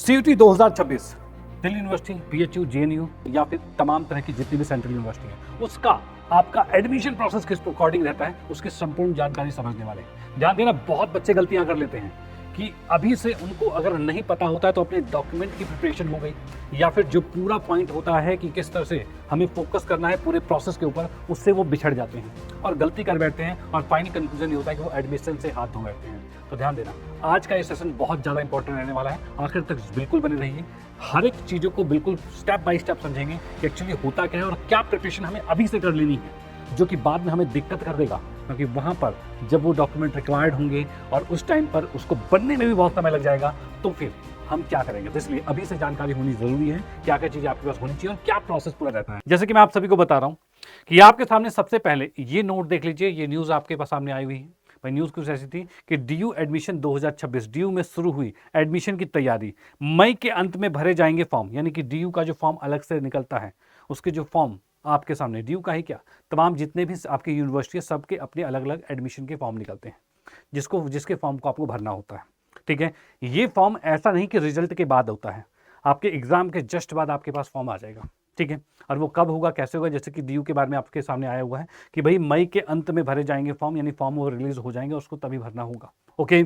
CUT 2026 Delhi university, BHU, JNU या फिर तमाम तरह की जितनी भी सेंट्रल यूनिवर्सिटी है, उसका आपका एडमिशन प्रोसेस किस अकॉर्डिंग रहता है, उसकी संपूर्ण जानकारी समझने वाले। ध्यान देना, बहुत बच्चे गलतियां कर लेते हैं कि अभी से उनको अगर नहीं पता होता है तो अपने डॉक्यूमेंट की प्रिपरेशन हो गई, या फिर जो पूरा पॉइंट होता है कि किस तरह से हमें फोकस करना है पूरे प्रोसेस के ऊपर, उससे वो बिछड़ जाते हैं और गलती कर बैठते हैं और फाइनल कंक्लूजन ये होता है कि वो एडमिशन से हाथ धो बैठते हैं। तो ध्यान देना, आज का ये सेशन बहुत ज़्यादा इंपॉर्टेंट रहने वाला है, आखिर तक बिल्कुल बने रहिए। हर एक चीज़ों को बिल्कुल स्टेप बाय स्टेप समझेंगे कि एक्चुअली होता क्या है और क्या प्रिपरेशन हमें अभी से कर लेनी है, जो कि बाद में हमें दिक्कत कर देगा, क्योंकि वहाँ पर जब वो डॉक्यूमेंट रिक्वायर्ड होंगे और उस टाइम पर उसको बनने में भी बहुत समय लग जाएगा, तो फिर हम क्या करेंगे। तो इसलिए अभी से जानकारी होनी जरूरी है, क्या क्या चीज़ें आपके पास होनी चाहिए और क्या प्रोसेस पूरा रहता है। जैसे कि मैं आप सभी को बता रहा हूँ कि आपके सामने सबसे पहले ये नोट देख लीजिए, ये न्यूज़ आपके पास सामने आई हुई है। भाई न्यूज़ कुछ ऐसी थी कि डीयू एडमिशन 2026, डीयू में शुरू हुई एडमिशन की तैयारी, मई के अंत में भरे जाएंगे फॉर्म। यानी कि डीयू का जो फॉर्म अलग से निकलता है, उसके जो फॉर्म आपके सामने, डीयू का ही क्या, तमाम जितने भी आपकी यूनिवर्सिटी है, सबके अपने अलग अलग एडमिशन के फॉर्म निकलते हैं, जिसके फॉर्म को आपको भरना होता है। ठीक है, ये फॉर्म ऐसा नहीं कि रिजल्ट के बाद होता है, आपके एग्जाम के जस्ट बाद आपके पास फॉर्म आ जाएगा। ठीक है, और वो कब होगा, कैसे होगा, जैसे कि डीयू के बारे में आपके सामने आया हुआ है कि भाई मई के अंत में भरे जाएंगे फॉर्म, यानी फॉर्म वो रिलीज हो जाएंगे, उसको तभी भरना होगा। ओके,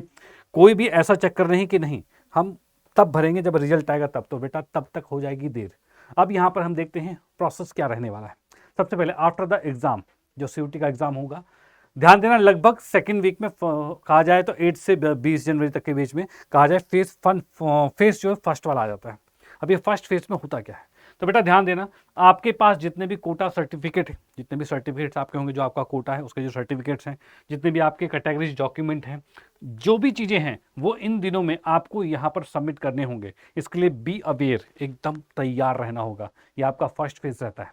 कोई भी ऐसा चक्कर नहीं कि नहीं हम तब भरेंगे जब रिजल्ट आएगा तब, तो बेटा तब तक हो जाएगी देर। अब यहाँ पर हम देखते हैं प्रोसेस क्या रहने वाला है। सबसे पहले आफ्टर द एग्जाम, जो सीयूटी का एग्जाम होगा, ध्यान देना लगभग सेकेंड वीक में कहा जाए तो 8 से 20 जनवरी तक के बीच में कहा जाए फेस जो है फर्स्ट वाला आ जाता है। अब ये फर्स्ट फेज में होता क्या है, तो बेटा ध्यान देना, आपके पास जितने भी कोटा सर्टिफिकेट है, जितने भी सर्टिफिकेट्स आपके होंगे, जो आपका कोटा है उसके जो सर्टिफिकेट्स हैं, जितने भी आपके कैटेगरीज डॉक्यूमेंट हैं, जो भी चीज़ें हैं, वो इन दिनों में आपको यहाँ पर सबमिट करने होंगे। इसके लिए बी अवेयर, एकदम तैयार रहना होगा। ये आपका फर्स्ट फेज रहता है,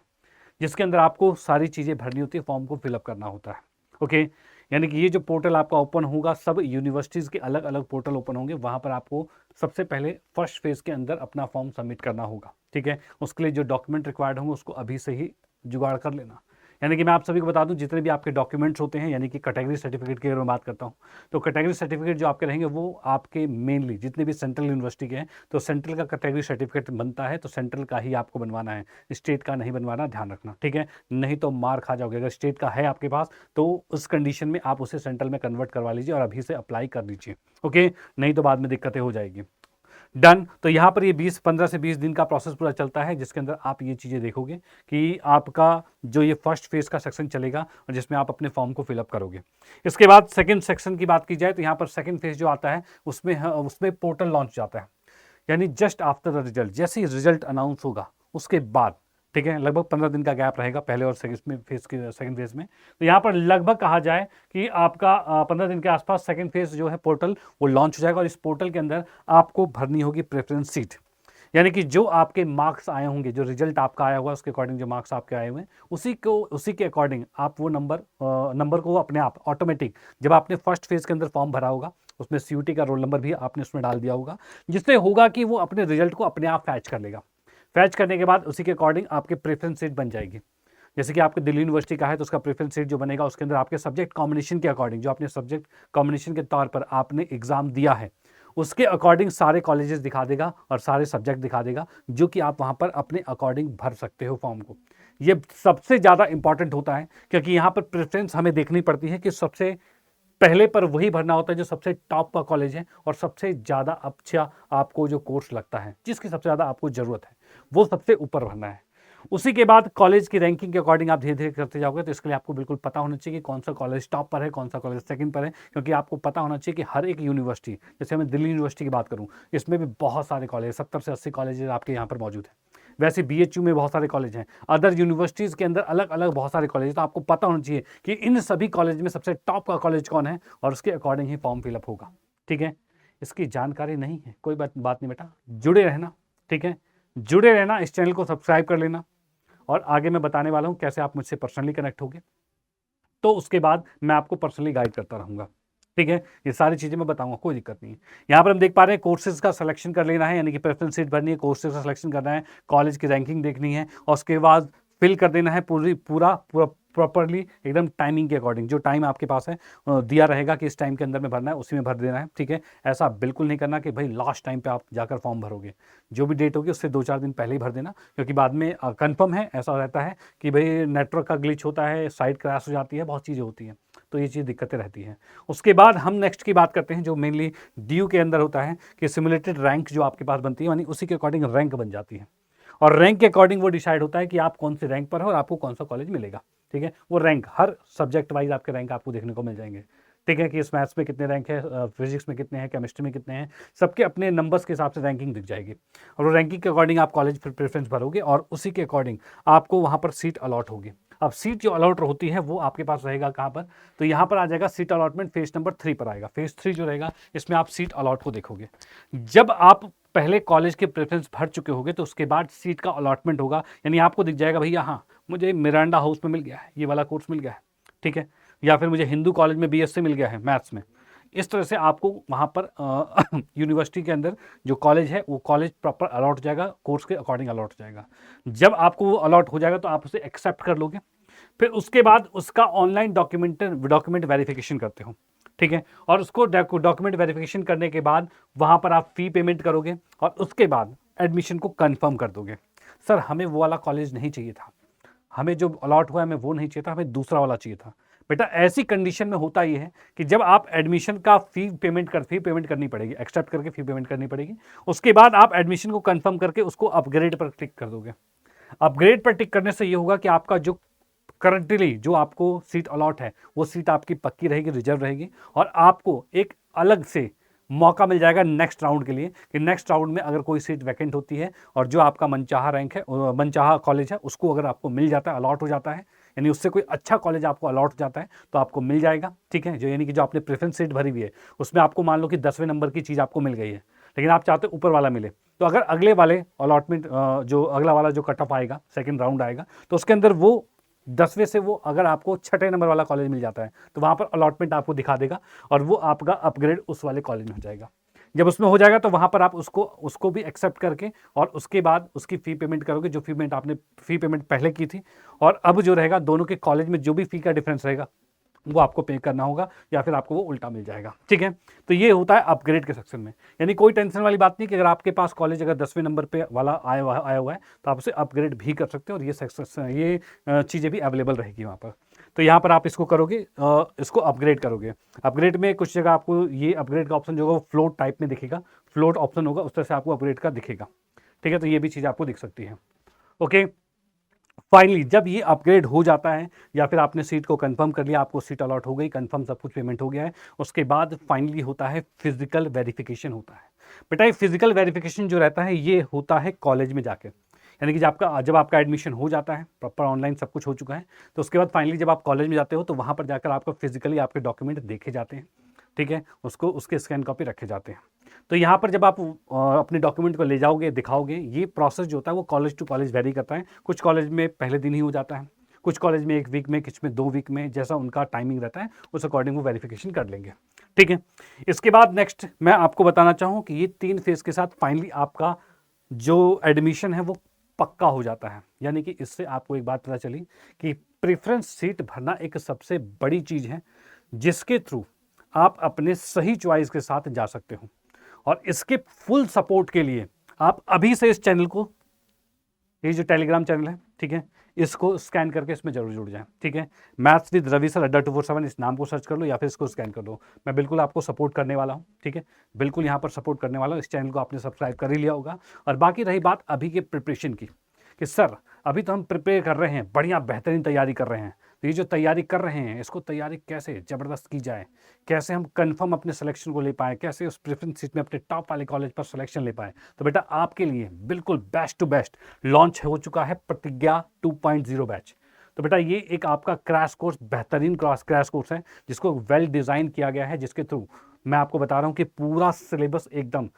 जिसके अंदर आपको सारी चीज़ें भरनी होती है, फॉर्म को फिलअप करना होता है। ओके, यानी कि ये जो पोर्टल आपका ओपन होगा, सब यूनिवर्सिटीज़ के अलग अलग पोर्टल ओपन होंगे, वहाँ पर आपको सबसे पहले फर्स्ट फेज के अंदर अपना फॉर्म सबमिट करना होगा। ठीक है, उसके लिए जो डॉक्यूमेंट रिक्वायर्ड होंगे उसको अभी से ही जुगाड़ कर लेना। यानी कि मैं आप सभी को बता दूं, जितने भी आपके डॉक्यूमेंट्स होते हैं, यानी कि कैटेगरी सर्टिफिकेट की अगर मैं बात करता हूं, तो कैटेगरी सर्टिफिकेट जो आपके रहेंगे वो आपके मेनली जितने भी सेंट्रल यूनिवर्सिटी के हैं, तो सेंट्रल का कैटेगरी सर्टिफिकेट बनता है तो सेंट्रल का ही आपको बनवाना है, स्टेट का नहीं बनवाना, ध्यान रखना। ठीक है, नहीं तो मार खा जाओगे। अगर स्टेट का है आपके पास तो उस कंडीशन में आप उसे सेंट्रल में कन्वर्ट करवा लीजिए और अभी से अप्लाई कर दीजिए। ओके, नहीं तो बाद में दिक्कतें हो जाएगी। डन। तो यहाँ पर ये 15 से 20 दिन का प्रोसेस पूरा चलता है, जिसके अंदर आप ये चीज़ें देखोगे कि आपका जो ये फर्स्ट फेज का सेक्शन चलेगा और जिसमें आप अपने फॉर्म को फिलअप करोगे। इसके बाद सेकंड सेक्शन की बात की जाए तो यहाँ पर सेकंड फेज जो आता है उसमें पोर्टल लॉन्च जाता है, यानी जस्ट आफ्टर द रिजल्ट, जैसे ही रिजल्ट अनाउंस होगा उसके बाद, ठीक है, लगभग 15 दिन का गैप रहेगा पहले और सेकंड फेज में। तो यहाँ पर लगभग कहा जाए कि आपका 15 दिन के आसपास सेकंड फेज जो है पोर्टल वो लॉन्च हो जाएगा, और इस पोर्टल के अंदर आपको भरनी होगी प्रेफरेंस सीट। यानी कि जो आपके मार्क्स आए होंगे, जो रिजल्ट आपका आया हुआ उसके अकॉर्डिंग जो मार्क्स आपके आए हुए हैं, उसी के अकॉर्डिंग आप वो नंबर को अपने आप ऑटोमेटिक, जब आपने फर्स्ट फेज के अंदर फॉर्म भरा होगा उसमें सीयूटी का रोल नंबर भी आपने उसमें डाल दिया होगा, जिससे होगा कि वो अपने रिजल्ट को अपने आप फैच कर लेगा। फैच करने के बाद उसी के अकॉर्डिंग आपके प्रेफरेंस सीट बन जाएगी। जैसे कि आपके दिल्ली यूनिवर्सिटी का है तो उसका प्रेफरेंस सीट जो बनेगा उसके अंदर आपके सब्जेक्ट कॉम्बिनेशन के अकॉर्डिंग, जो आपने सब्जेक्ट कॉम्बिनेशन के तौर पर आपने एग्जाम दिया है उसके अकॉर्डिंग सारे कॉलेजेस दिखा देगा और सारे सब्जेक्ट दिखा देगा, जो कि आप वहाँ पर अपने अकॉर्डिंग भर सकते हो फॉर्म को। ये सबसे ज़्यादा इंपॉर्टेंट होता है, क्योंकि यहाँ पर प्रेफरेंस हमें देखनी पड़ती है कि सबसे पहले पर वही भरना होता है जो सबसे टॉप का कॉलेज है और सबसे ज़्यादा अच्छा आपको जो कोर्स लगता है, जिसकी सबसे ज़्यादा आपको ज़रूरत है, वो सबसे ऊपर भरना है। उसी के बाद कॉलेज की रैंकिंग के अकॉर्डिंग आप धीरे धीरे करते जाओगे, तो इसके लिए आपको बिल्कुल पता होना चाहिए कि कौन सा कॉलेज टॉप पर है, कौन सा कॉलेज सेकंड पर है, क्योंकि आपको पता होना चाहिए कि हर एक यूनिवर्सिटी, जैसे मैं दिल्ली यूनिवर्सिटी की बात करूँ, इसमें भी बहुत सारे कॉलेज, 70 से 80 कॉलेज आपके यहाँ पर मौजूद हैं। वैसे बीएचयू में बहुत सारे कॉलेज हैं, अदर यूनिवर्सिटीज़ के अंदर अलग अलग बहुत सारे कॉलेज, तो आपको पता होना चाहिए कि इन सभी कॉलेज में सबसे टॉप का कॉलेज कौन है और उसके अकॉर्डिंग ही फॉर्म फिलअप होगा। ठीक है, इसकी जानकारी नहीं है कोई बात नहीं बेटा, जुड़े रहना। ठीक है, जुड़े रहना, इस चैनल को सब्सक्राइब कर लेना, और आगे मैं बताने वाला हूं कैसे आप मुझसे पर्सनली कनेक्ट होगे, तो उसके बाद मैं आपको पर्सनली गाइड करता रहूंगा। ठीक है, ये सारी चीज़ें मैं बताऊंगा, कोई दिक्कत नहीं है। यहाँ पर हम देख पा रहे हैं कोर्सेज का सिलेक्शन कर लेना है, यानी कि प्रेफरेंस सीट भरनी है, कोर्सेज का सिलेक्शन करना है, कॉलेज की रैंकिंग देखनी है और उसके बाद फिल कर देना है पूरा प्रॉपरली एकदम टाइमिंग के अकॉर्डिंग, जो टाइम आपके पास है दिया रहेगा कि इस टाइम के अंदर में भरना है, उसी में भर देना है, ठीक है। ऐसा बिल्कुल नहीं करना कि भाई लास्ट टाइम पे आप जाकर फॉर्म भरोगे। जो भी डेट होगी उससे 2-4 दिन पहले ही भर देना, क्योंकि बाद में कंफर्म है ऐसा रहता है कि भाई नेटवर्क का ग्लिच होता है, साइट क्रैश हो जाती है, बहुत चीज़ें होती हैं, तो ये चीज़ दिक्कतें रहती हैं। उसके बाद हम नेक्स्ट की बात करते हैं जो मेनली ड्यू के अंदर होता है कि सिमुलेटेड रैंक जो आपके पास बनती है, यानी उसी के अकॉर्डिंग रैंक बन जाती है, और रैंक के अकॉर्डिंग वो डिसाइड होता है कि आप कौन से रैंक पर हो और आपको कौन सा कॉलेज मिलेगा, ठीक है। वो रैंक हर सब्जेक्ट वाइज आपके रैंक आपको देखने को मिल जाएंगे, ठीक है, कि इस मैथ्स में कितने रैंक है, फिजिक्स में कितने हैं, केमिस्ट्री में कितने हैं, सबके अपने नंबर्स के हिसाब से रैंकिंग दिख जाएगी, और वो रैंकिंग के अकॉर्डिंग आप कॉलेज प्रेफरेंस भरोगे और उसी के अकॉर्डिंग आपको वहाँ पर सीट अलॉट होगी। अब सीट जो अलॉट होती है वो आपके पास रहेगा कहाँ पर, तो यहाँ पर आ जाएगा सीट अलॉटमेंट फेज नंबर 3 पर आएगा। फेज 3 जो रहेगा इसमें आप सीट अलॉट को देखोगे। जब आप पहले कॉलेज के प्रेफरेंस भर चुके होगे तो उसके बाद सीट का अलॉटमेंट होगा, यानी आपको दिख जाएगा भैया हाँ मुझे मिरांडा हाउस में मिल गया है, ये वाला कोर्स मिल गया है, ठीक है, या फिर मुझे हिंदू कॉलेज में बीएससी मिल गया है मैथ्स में। इस तरह से आपको वहाँ पर यूनिवर्सिटी के अंदर जो कॉलेज है वो कॉलेज प्रॉपर अलॉट हो जाएगा, कोर्स के अकॉर्डिंग अलॉट हो जाएगा। जब आपको वो अलॉट हो जाएगा तो आप उसे एक्सेप्ट कर लोगे, फिर उसके बाद उसका ऑनलाइन डॉक्यूमेंट वेरिफिकेशन करते हो, ठीक है, और उसको डॉक्यूमेंट वेरिफिकेशन करने के बाद वहाँ पर आप फ़ी पेमेंट करोगे और उसके बाद एडमिशन को कंफर्म कर दोगे। सर हमें वो वाला कॉलेज नहीं चाहिए था, हमें जो अलॉट हुआ है हमें वो नहीं चाहिए था, हमें दूसरा वाला चाहिए था। बेटा ऐसी कंडीशन में होता ये है कि जब आप एडमिशन का फ़ी पेमेंट करनी पड़ेगी, एक्सेप्ट करके फ़ी पेमेंट करनी पड़ेगी, उसके बाद आप एडमिशन को कंफर्म करके उसको अपग्रेड पर क्लिक कर दोगे। अपग्रेड पर टिक करने से ये होगा कि आपका जो करंटली जो आपको सीट अलॉट है वो सीट आपकी पक्की रहेगी, रिजर्व रहेगी, और आपको एक अलग से मौका मिल जाएगा नेक्स्ट राउंड के लिए कि नेक्स्ट राउंड में अगर कोई सीट वैकेंट होती है और जो आपका मनचाहा रैंक है, मनचाहा कॉलेज है, उसको अगर आपको मिल जाता है, अलॉट हो जाता है, यानी उससे कोई अच्छा कॉलेज आपको अलॉट हो जाता है तो आपको मिल जाएगा, ठीक है। जो यानी कि जो आपने प्रेफरेंस सीट भरी हुई है उसमें आपको मान लो कि 10वें नंबर की चीज़ आपको मिल गई है, लेकिन आप चाहते हो ऊपर वाला मिले, तो अगर अगले वाले अलॉटमेंट जो अगला वाला जो कट ऑफ आएगा, सेकंड राउंड आएगा, तो उसके अंदर वो 10वें से वो अगर आपको 6ठे नंबर वाला कॉलेज मिल जाता है तो वहाँ पर अलॉटमेंट आपको दिखा देगा और वो आपका अपग्रेड उस वाले कॉलेज में हो जाएगा। जब उसमें हो जाएगा तो वहाँ पर आप उसको भी एक्सेप्ट करके और उसके बाद उसकी फ़ी पेमेंट करोगे, जो फ़ी पेमेंट पहले की थी, और अब जो रहेगा दोनों के कॉलेज में जो भी फ़ी का डिफरेंस रहेगा वो आपको पे करना होगा या फिर आपको वो उल्टा मिल जाएगा, ठीक है। तो ये होता है अपग्रेड के सेक्शन में, यानी कोई टेंशन वाली बात नहीं कि अगर आपके पास कॉलेज अगर 10वें नंबर पे वाला आया हुआ है तो आप उसे अपग्रेड भी कर सकते हो, और ये चीज़ें भी अवेलेबल रहेगी वहाँ पर। तो यहाँ पर आप इसको करोगे, इसको अपग्रेड करोगे। अपग्रेड में कुछ जगह आपको ये अपग्रेड का ऑप्शन जो होगा वो फ्लोट टाइप में दिखेगा, फ्लोट ऑप्शन होगा, उस तरह से आपको अपग्रेड का दिखेगा, ठीक है। तो ये भी चीज़ आपको दिख सकती है। ओके, फाइनली जब ये अपग्रेड हो जाता है या फिर आपने सीट को कंफर्म कर लिया, आपको सीट अलॉट हो गई, कंफर्म सब कुछ पेमेंट हो गया है, उसके बाद फाइनली होता है फिजिकल वेरिफिकेशन होता है। बेटा ये फिजिकल वेरिफिकेशन जो रहता है ये होता है कॉलेज में जाके, यानी कि जब आपका एडमिशन हो जाता है, प्रॉपर ऑनलाइन सब कुछ हो चुका है, तो उसके बाद फाइनली जब आप कॉलेज में जाते हो तो वहाँ पर जाकर आपका फिजिकली आपके डॉक्यूमेंट देखे जाते हैं, ठीक है, उसके स्कैन कॉपी रखे जाते हैं। तो यहाँ पर जब आप अपने डॉक्यूमेंट को ले जाओगे, दिखाओगे, ये प्रोसेस जो होता है वो कॉलेज टू कॉलेज वेरी करता है। कुछ कॉलेज में पहले दिन ही हो जाता है, कुछ कॉलेज में 1 वीक में, कुछ में 2 वीक में, जैसा उनका टाइमिंग रहता है उस अकॉर्डिंग वो वेरिफिकेशन कर लेंगे, ठीक है। इसके बाद नेक्स्ट मैं आपको बताना चाहूँ कि ये 3 फेज के साथ फाइनली आपका जो एडमिशन है वो पक्का हो जाता है। यानी कि इससे आपको एक बात पता चली कि प्रेफरेंस सीट भरना एक सबसे बड़ी चीज़ है जिसके थ्रू आप अपने सही चॉइस के साथ जा सकते हो, और इसके फुल सपोर्ट के लिए आप अभी से इस चैनल को, ये जो टेलीग्राम चैनल है, ठीक है, इसको स्कैन करके इसमें जरूर जुड़ जाएं, ठीक है। मैथ्स विद रवि सर अड्डा 247 इस नाम को सर्च कर लो या फिर इसको स्कैन कर लो। मैं बिल्कुल आपको सपोर्ट करने वाला हूँ, ठीक है, बिल्कुल यहाँ पर सपोर्ट करने वाला हूँ। इस चैनल को आपने सब्सक्राइब कर ही लिया होगा। और बाकी रही बात अभी के प्रिपरेशन की कि सर अभी तो हम प्रिपेयर कर रहे हैं, बढ़िया बेहतरीन तैयारी कर रहे हैं, तो ये जो तैयारी कर रहे हैं इसको तैयारी कैसे ज़बरदस्त की जाए, कैसे हम कंफर्म अपने सिलेक्शन को ले पाएँ, कैसे उस प्रेफरेंस सीट में अपने टॉप वाले कॉलेज पर सिलेक्शन ले पाएँ। तो बेटा आपके लिए बिल्कुल बेस्ट टू बेस्ट लॉन्च हो चुका है प्रतिज्ञा 2.0 बैच। तो बेटा ये एक आपका क्रैश कोर्स, बेहतरीन क्रैश कोर्स है जिसको वेल डिज़ाइन किया गया है, जिसके थ्रू मैं आपको बता रहा हूँ कि पूरा सिलेबस एकदम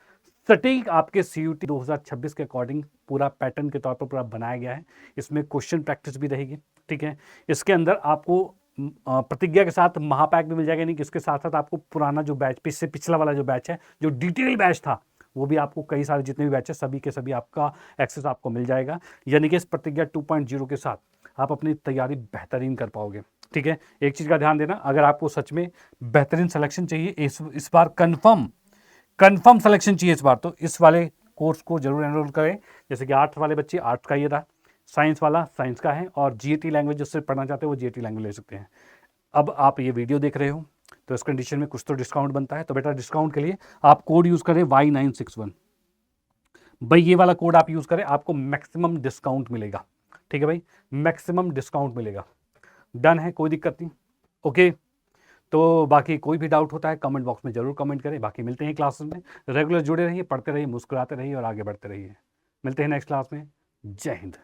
सटीक आपके CUT 2026 के अकॉर्डिंग पूरा पैटर्न के तौर पर पूरा बनाया गया है। इसमें क्वेश्चन प्रैक्टिस भी रहेगी, ठीक है। इसके अंदर आपको प्रतिज्ञा के साथ महापैक भी मिल जाएगा, नहीं कि इसके साथ साथ आपको पुराना जो बैच पिछला वाला जो बैच है, जो डिटेल बैच था, वो भी आपको कई सारे जितने भी बैच है सभी के सभी आपका एक्सेस आपको मिल जाएगा। यानी कि इस प्रतिज्ञा 2.0 के साथ आप अपनी तैयारी बेहतरीन कर पाओगे। ठीक है, एक चीज़ का ध्यान देना, अगर आपको सच में बेहतरीन सिलेक्शन चाहिए इस बार, कंफर्म सिलेक्शन चाहिए इस बार, तो इस वाले कोर्स को जरूर एनरोल करें। जैसे कि आर्ट्स वाले बच्चे आर्ट्स का ये था, साइंस वाला साइंस का है, और जीएटी लैंग्वेज जिससे पढ़ना चाहते हैं वो जीएटी लैंग्वेज ले सकते हैं। अब आप ये वीडियो देख रहे हो तो इस कंडीशन में कुछ तो डिस्काउंट बनता है, तो बेटा डिस्काउंट के लिए आप कोड यूज़ करें Y961। भाई ये वाला कोड आप यूज़ करें, आपको मैक्सिमम डिस्काउंट मिलेगा। ठीक है भाई, मैक्सिमम डिस्काउंट मिलेगा। डन है, कोई दिक्कत नहीं। ओके, तो बाकी कोई भी डाउट होता है कमेंट बॉक्स में जरूर कमेंट करें। बाकी मिलते हैं क्लासेस में, रेगुलर जुड़े रहिए, पढ़ते रहिए, मुस्कुराते रहिए और आगे बढ़ते रहिए। मिलते हैं नेक्स्ट क्लास में। जय हिंद।